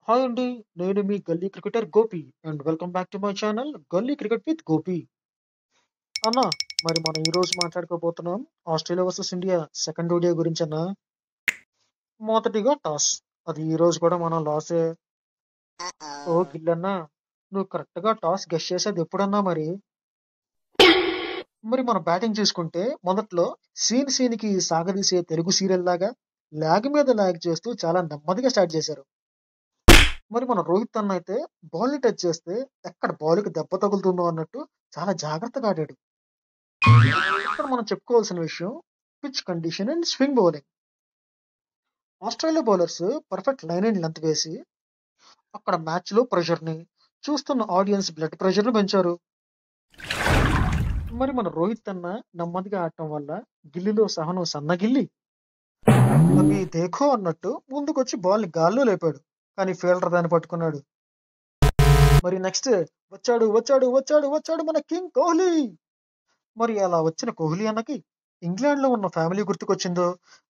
Hi అండి. నేను మీ gully cricketer Gopi and welcome back to my channel gully cricket with Gopi. అన్న, మరి మనం ఈ రోజు మాట్లాడుకోబోతున్నాం Australia versus India second ODI గురించి అన్న. మొదటిగా టాస్. అది ఈ రోజు కూడా మనం లాసే. ఓ గిల్లన్నా, నువ్వు కరెక్ట్ గా టాస్ గెస్ చేసేది ఎప్పుడన్నా మరి? మరి మన బ్యాటింగ్ చూసుకుంటే మొదట్లో సీన్ కి సాగదీసే తెలుగు సీరియల్ లాగా లాగ్ మీద లాగ్ చేస్తూ చాలా నెమ్మదిగా స్టార్ట్ చేశారు. మరి మన రోహిత్ అన్న అయితే బాల్ ని టచ్ చేస్తే ఎక్కడ బాల్ కి దెబ్బ తగులుతుందో అన్నట్టు చాలా జాగ్రత్తగా ఆడాడు. ఇక్కడ మనం చెప్పుకోవాల్సిన విషయం pitch condition and swing bowling. Australia bowlers perfect line and length వేసి అక్కడ మ్యాచ్ లో ప్రెషర్ ని, చూస్తున్న ఆడియన్స్ బ్లడ్ ప్రెషర్ ని పెంచారు. మరి మన రోహిత్ అన్న నెమ్మదిగా ఆడటం వల్ల గిల్లిలో సహనం సన్నగిల్లి అవి దేఖో అన్నట్టు ముందుకొచ్చి బాల్ ని గాల్లో లేపాడు. కానీ ఫీల్డర్ దాన్ని పట్టుకున్నాడు. మరి నెక్స్ట్ వచ్చాడు వచ్చాడు వచ్చాడు వచ్చాడు మన కింగ్ కోహ్లీ. మరి అలా వచ్చిన కోహ్లీ అన్నకి ఇంగ్లాండ్ లో ఉన్న ఫ్యామిలీ గుర్తుకొచ్చిందో,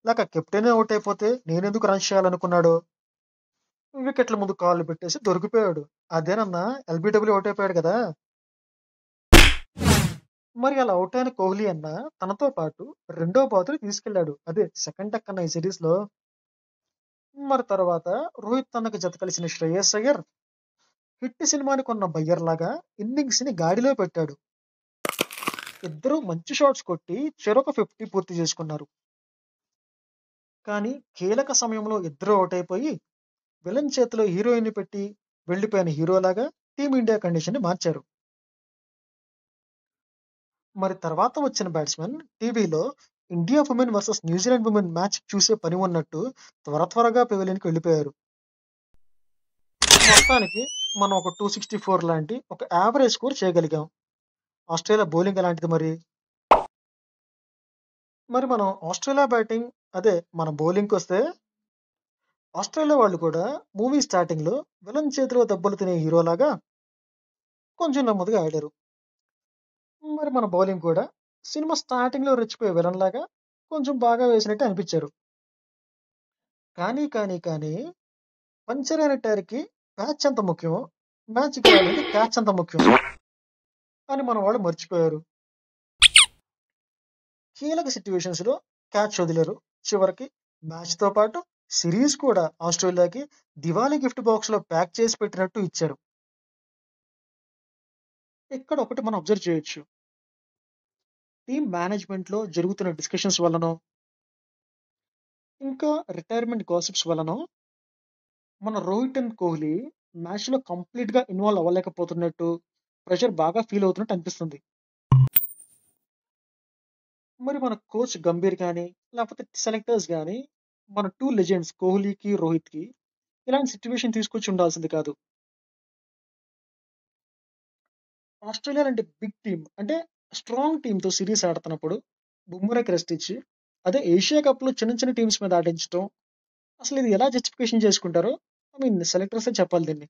లేక కెప్టెన్ అవుట్ అయిపోతే నేనెందుకు రన్ చేయాలనుకున్నాడో, వికెట్ల ముందు కాళ్ళు పెట్టేసి దొరికిపోయాడు. అదేనన్నా ఎల్బిడబ్ల్యూ అవుట్ అయిపోయాడు కదా. మరి అలా అవుట్ అయిన కోహ్లీ అన్న తనతో పాటు రెండో బాతుని తీసుకెళ్లాడు. అదే సెకండ్ టక్ అన్న ఈ సిరీస్ లో. మరి తర్వాత రోహిత్ అన్నకి జత కలిసిన శ్రేయస్ అయ్యర్ హిట్ సినిమాని కొన్న బయ్యర్ లాగా ఇన్నింగ్స్ ని గాడిలో పెట్టాడు. ఇద్దరు మంచి షాట్స్ కొట్టి చెరొక 50 పూర్తి చేసుకున్నారు. కానీ కీలక సమయంలో ఇద్దరు అవుట్ అయిపోయి విలన్ చేతిలో హీరోయిన్ ని పెట్టి వెళ్లిపోయిన హీరోలాగా టీమిండియా కండిషన్ ని మార్చారు. మరి తర్వాత వచ్చిన బ్యాట్స్మెన్ టీవీలో India women versus New Zealand women match చూసే పని ఉన్నట్టు త్వరగా పెవిలియన్కి వెళ్ళిపోయారు. మొత్తానికి మనం ఒక 264 లాంటి ఒక యావరేజ్ స్కోర్ చేయగలిగాం. ఆస్ట్రేలియా బౌలింగ్ ఎలాంటిది మరి? మరి మనం ఆస్ట్రేలియా బ్యాటింగ్, అదే మన బౌలింగ్కి వస్తే ఆస్ట్రేలియా వాళ్ళు కూడా మూవీ స్టార్టింగ్ లో విలన్ చేతిలో దెబ్బలు తినే హీరోలాగా కొంచెం నెమ్మదిగా ఆడారు. మరి మన బౌలింగ్ కూడా సినిమా స్టార్టింగ్ లో రెచ్చిపోయే విలన్ లాగా కొంచెం బాగా వేసినట్టు అనిపించారు. కానీ పంచర్ అయిన టైర్ కి ప్యాచ్ ఎంత ముఖ్యమో మ్యాచ్ గెలవడానికి క్యాచ్ అంత ముఖ్యం అని మన వాళ్ళు మర్చిపోయారు. కీలక సిచ్యువేషన్స్ లో క్యాచ్ వదిలేరు. చివరికి మ్యాచ్ తో పాటు సిరీస్ కూడా ఆస్ట్రేలియాకి దివాళీ గిఫ్ట్ బాక్స్ లో ప్యాక్ చేసి పెట్టినట్టు ఇచ్చారు. ఇక్కడ ఒకటి మనం అబ్జర్వ్ చేయొచ్చు. టీమ్ మేనేజ్మెంట్ లో జరుగుతున్న డిస్కషన్స్ వల్లనో, ఇంకా రిటైర్మెంట్ గాసిప్స్ వల్లనో మన రోహిత్ అండ్ కోహ్లీ మ్యాచ్ లో కంప్లీట్ గా ఇన్వాల్వ్ అవ్వలేకపోతున్నట్టు, ప్రెషర్ బాగా ఫీల్ అవుతున్నట్టు అనిపిస్తుంది. మరి మన కోచ్ గంభీర్ కానీ లేకపోతే సెలెక్టర్స్ కానీ మన టూ లెజెండ్స్ కోహ్లీకి రోహిత్ కి ఇలాంటి సిచ్యువేషన్ తీసుకొచ్చి ఉండాల్సింది కాదు. ఆస్ట్రేలియా లాంటి బిగ్ టీమ్ అంటే స్ట్రాంగ్ టీమ్ తో సిరీస్ ఆడుతున్నప్పుడు బుమ్రాకి రెస్ట్ ఇచ్చి అదే ఏషియా కప్ లో చిన్న చిన్న టీమ్స్ మీద ఆడించడం, అసలు ఇది ఎలా జస్టిఫికేషన్ చేసుకుంటారో సెలెక్టర్సే చెప్పాలి దీన్ని.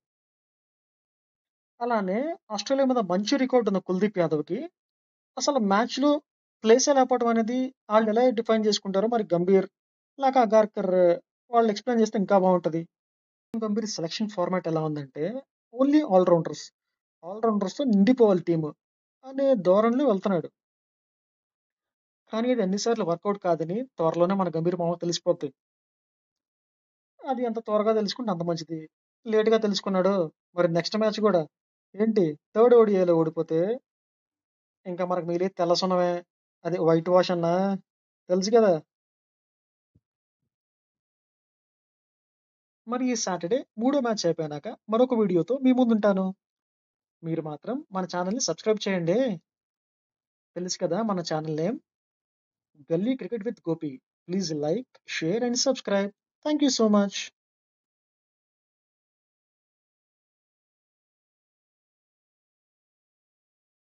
అలానే ఆస్ట్రేలియా మీద మంచి రికార్డు ఉన్న కుల్దీప్ యాదవ్ కి అసలు మ్యాచ్ లో ప్లేసే లేకపోవడం అనేది వాళ్ళు ఎలా డిఫైన్ చేసుకుంటారో మరి గంభీర్ లేక అగార్కర్ వాళ్ళు ఎక్స్ప్లెయిన్ చేస్తే ఇంకా బాగుంటది. గంభీర్ సెలక్షన్ ఫార్మాట్ ఎలా ఉందంటే ఓన్లీ ఆల్రౌండర్స్ తో నిండిపోవాలి టీము అనే ధోరణిలో వెళ్తున్నాడు. కానీ ఇది ఎన్నిసార్లు వర్కౌట్ కాదని త్వరలోనే మన గంభీర్ మామ తెలిసిపోద్ది. అది ఎంత త్వరగా తెలుసుకుంటే అంత మంచిది. లేట్ గా తెలుసుకున్నాడు. మరి నెక్స్ట్ మ్యాచ్ కూడా ఏంటి థర్డ్ ఓడిఐలో ఓడిపోతే ఇంకా మనకు మిగిలి తెల్ల సున్నమే. అది వైట్ వాష్ అన్నా తెలుసు కదా. మరి ఈ సాటర్డే మూడో మ్యాచ్ అయిపోయినాక మరొక వీడియోతో మీ ముందుంటాను. మీరు మాత్రం మన ఛానల్ని సబ్స్క్రైబ్ చేయండి. తెలుసు కదా మన ఛానల్ నేమ్ గల్లీ cricket with Gopi. Please like, share and subscribe. Thank you so much.